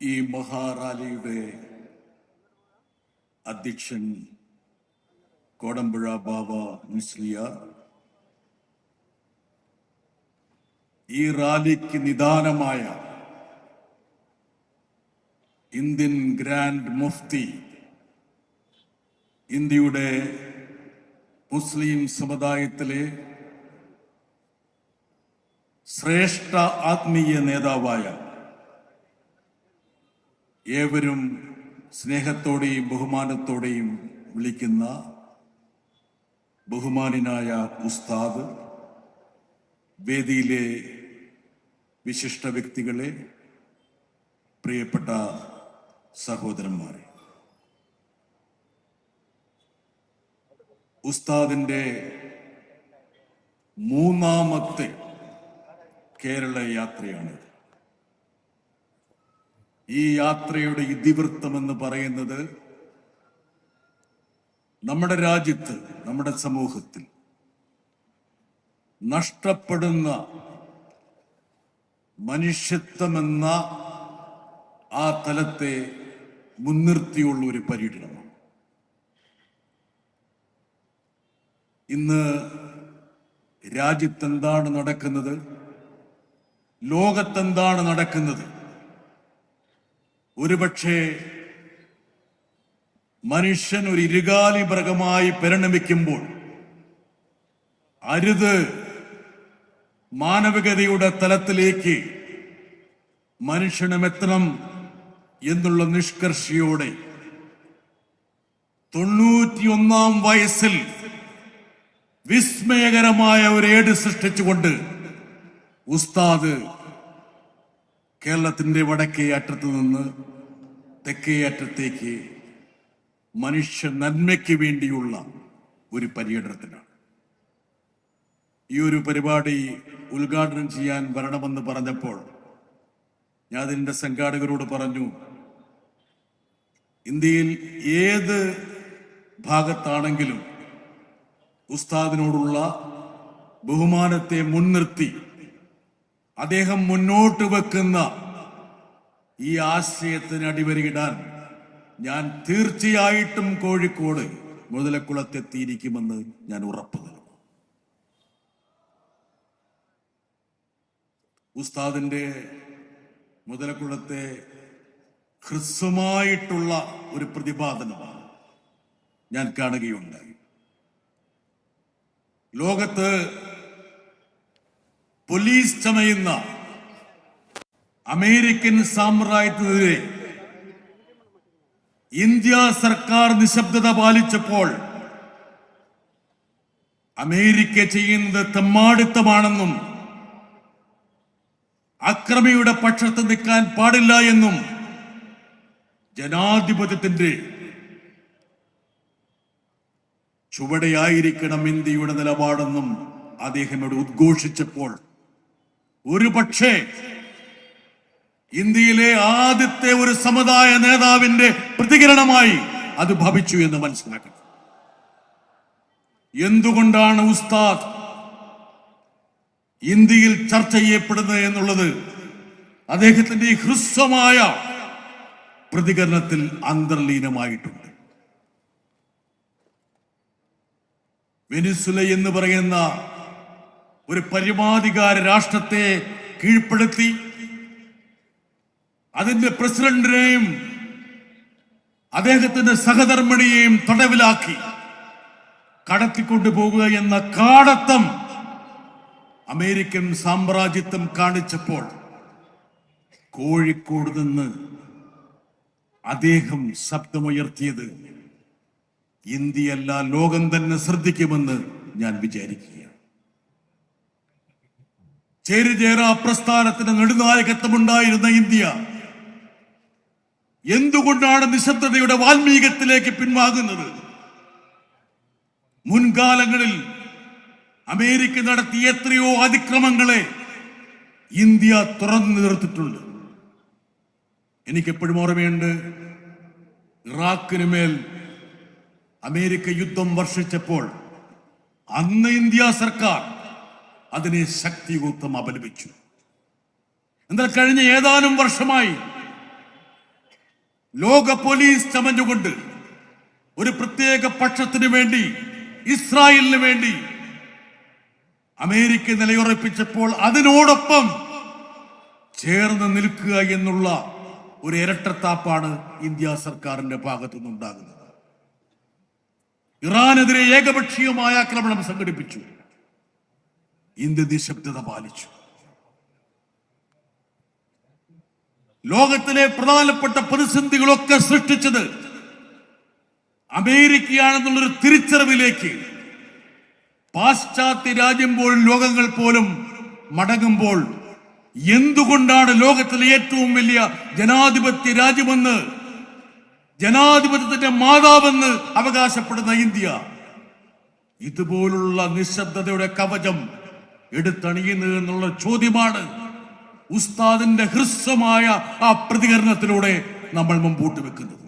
ഈ മഹാറാലിയുടെ അധ്യക്ഷൻ കോടമ്പുഴ ബാബ മുസ്ലിയാർ, ഈ റാലിക്ക് നിദാനമായ ഇന്ത്യൻ ഗ്രാൻഡ് മുഫ്തി, ഇന്ത്യയുടെ മുസ്ലിം സമുദായത്തിലെ ശ്രേഷ്ഠ ആത്മീയ നേതാവായ, ഏവരും സ്നേഹത്തോടെയും ബഹുമാനത്തോടെയും വിളിക്കുന്ന ബഹുമാനായ ഉസ്താദ്, വേദിയിലെ വിശിഷ്ട വ്യക്തികളെ, പ്രിയപ്പെട്ട സഹോദരന്മാരെ, ഉസ്താദിന്റെ മൂന്നാമത്തെ കേരള യാത്രയാണ്. ഈ യാത്രയുടെ ഇതിവൃത്തമെന്ന് പറയുന്നത് നമ്മുടെ രാജ്യത്ത്, നമ്മുടെ സമൂഹത്തിൽ നഷ്ടപ്പെടുന്ന മനുഷ്യത്വമെന്ന ആ തലത്തെ മുൻനിർത്തിയുള്ള ഒരു പര്യടനമാണ്. ഇന്ന് രാജ്യത്തെന്താണ് നടക്കുന്നത്, ലോകത്തെന്താണ് നടക്കുന്നത്, ഒരുപക്ഷെ മനുഷ്യൻ ഒരു ഇരുകാലി മൃഗമായി പരിണമിക്കുമ്പോൾ അരുത്, മാനവികതയുടെ തലത്തിലേക്ക് മനുഷ്യനും എത്തണം എന്നുള്ള നിഷ്കർഷയോടെ 91-ാം വയസ്സിൽ വിസ്മയകരമായ ഒരു ഏട് സൃഷ്ടിച്ചുകൊണ്ട് ഉസ്താദ് കേരളത്തിന്റെ വടക്കേ അറ്റത്ത് നിന്ന് തെക്കേ അറ്റത്തേക്ക് മനുഷ്യ നന്മയ്ക്ക് വേണ്ടിയുള്ള ഒരു പര്യടനത്തിനാണ്. ഈ ഒരു പരിപാടി ഉദ്ഘാടനം ചെയ്യാൻ വരണമെന്ന് പറഞ്ഞപ്പോൾ ഞാൻ അതിൻ്റെ സംഘാടകരോട് പറഞ്ഞു, ഇന്ത്യയിൽ ഏത് ഭാഗത്താണെങ്കിലും ഉസ്താദിനോടുള്ള ബഹുമാനത്തെ മുൻനിർത്തി അദ്ദേഹം മുന്നോട്ട് വെക്കുന്ന ഈ ആശയത്തിന് അടിവരയിടാൻ ഞാൻ തീർച്ചയായിട്ടും കോഴിക്കോട് മുതലക്കുളത്തെത്തിയിരിക്കുമെന്ന് ഞാൻ ഉറപ്പു നൽകുന്നു. ഉസ്താദിന്റെ മുതലക്കുളത്തെ ഹ്രസ്വമായിട്ടുള്ള ഒരു പ്രതിപാദനമാണ് ഞാൻ കാണുകയുണ്ടായി. ലോകത്ത് പോലീസ് ചമയുന്ന അമേരിക്കൻ സാമ്രാജ്യത്തിനെതിരെ ഇന്ത്യ സർക്കാർ നിശബ്ദത പാലിച്ചപ്പോൾ അമേരിക്ക ചെയ്യുന്നത് തെമ്മാടിത്തമാണെന്നും അക്രമിയുടെ പക്ഷത്ത് നിൽക്കാൻ പാടില്ല എന്നും ജനാധിപത്യത്തിന്റെ ചുവടെയായിരിക്കണം ഇന്ത്യയുടെ നിലപാടെന്നും അദ്ദേഹം ഇവിടെ ഉദ്ഘോഷിച്ചപ്പോൾ ഒരുപക്ഷെ ഇന്ത്യയിലെ ആദ്യത്തെ ഒരു സമുദായ നേതാവിന്റെ പ്രതികരണമായി അത് ഭവിച്ചു എന്ന് മനസ്സിലാക്കണം. എന്തുകൊണ്ടാണ് ഉസ്താദ് ഇന്ത്യയിൽ ചർച്ച ചെയ്യപ്പെടുന്നത് എന്നുള്ളത് അദ്ദേഹത്തിന്റെ ഈ ഹ്രസ്വമായ പ്രതികരണത്തിൽ അന്തർലീനമായിട്ടുണ്ട്. വെനിസുല എന്ന് പറയുന്ന ഒരു പരമാധികാര രാഷ്ട്രത്തെ കീഴ്പ്പെടുത്തി അതിന്റെ പ്രസിഡന്റിനെയും അദ്ദേഹത്തിന്റെ സഹധർമ്മിണിയെയും തടവിലാക്കി കടത്തിക്കൊണ്ടുപോകുക എന്ന കാടത്തം അമേരിക്കൻ സാമ്രാജ്യത്വം കാണിച്ചപ്പോൾ കോഴിക്കോട് നിന്ന് അദ്ദേഹം ശബ്ദമുയർത്തിയത് ഇന്ത്യയല്ല, ലോകം തന്നെ ശ്രദ്ധിക്കുമെന്ന് ഞാൻ വിചാരിക്കുകയാണ്. ചേരിചേരാ പ്രസ്ഥാനത്തിന് നെടുനായകത്വമുണ്ടായിരുന്ന ഇന്ത്യ എന്തുകൊണ്ടാണ് നിശബ്ദതയുടെ വാൽമീകത്തിലേക്ക് പിൻവാങ്ങുന്നത്? മുൻകാലങ്ങളിൽ അമേരിക്ക നടത്തിയ എത്രയോ അതിക്രമങ്ങളെ ഇന്ത്യ തുറന്നു നിർത്തിയിട്ടുണ്ട്. എനിക്കെപ്പോഴും ഓർമ്മയുണ്ട്, ഇറാഖിന് മേൽ അമേരിക്ക യുദ്ധം വർഷിച്ചപ്പോൾ അന്ന് ഇന്ത്യ സർക്കാർ അതിനെ ശക്തിയുക്തം അപലപിച്ചു. എന്നാൽ കഴിഞ്ഞ ഏതാനും വർഷമായി ലോക പോലീസ് ചമഞ്ഞുകൊണ്ട് ഒരു പ്രത്യേക പക്ഷത്തിന് വേണ്ടി, ഇസ്രായേലിന് വേണ്ടി അമേരിക്ക നിലയുറപ്പിച്ചപ്പോൾ അതിനോടൊപ്പം ചേർന്ന് നിൽക്കുക എന്നുള്ള ഒരു ഇരട്ടത്താപ്പാണ് ഇന്ത്യ സർക്കാരിന്റെ ഭാഗത്തു നിന്നുണ്ടാകുന്നത്. ഇറാനെതിരെ ഏകപക്ഷീയമായ ആക്രമണം സംഘടിപ്പിച്ചു. ഇന്ത്യ നിശബ്ദത പാലിച്ചു. ലോകത്തിലെ പ്രധാനപ്പെട്ട പ്രതിസന്ധികളൊക്കെ സൃഷ്ടിച്ചത് അമേരിക്കയാണെന്നുള്ളൊരു തിരിച്ചറിവിലേക്ക് പാശ്ചാത്യ രാജ്യം പോലും, ലോകങ്ങൾ പോലും മടങ്ങുമ്പോൾ എന്തുകൊണ്ടാണ് ലോകത്തിലെ ഏറ്റവും വലിയ ജനാധിപത്യ രാജ്യമെന്ന്, ജനാധിപത്യത്തിന്റെ മാതാവെന്ന് അവകാശപ്പെടുന്ന ഇന്ത്യ ഇതുപോലുള്ള നിശബ്ദതയുടെ കവചം എടുത്തണിയുന്നത് എന്നുള്ള ചോദ്യമാണ് ഉസ്താദിന്റെ ഹ്രസ്വമായ ആ പ്രതികരണത്തിലൂടെ നമ്മൾ മുമ്പോട്ട് വെക്കുന്നത്.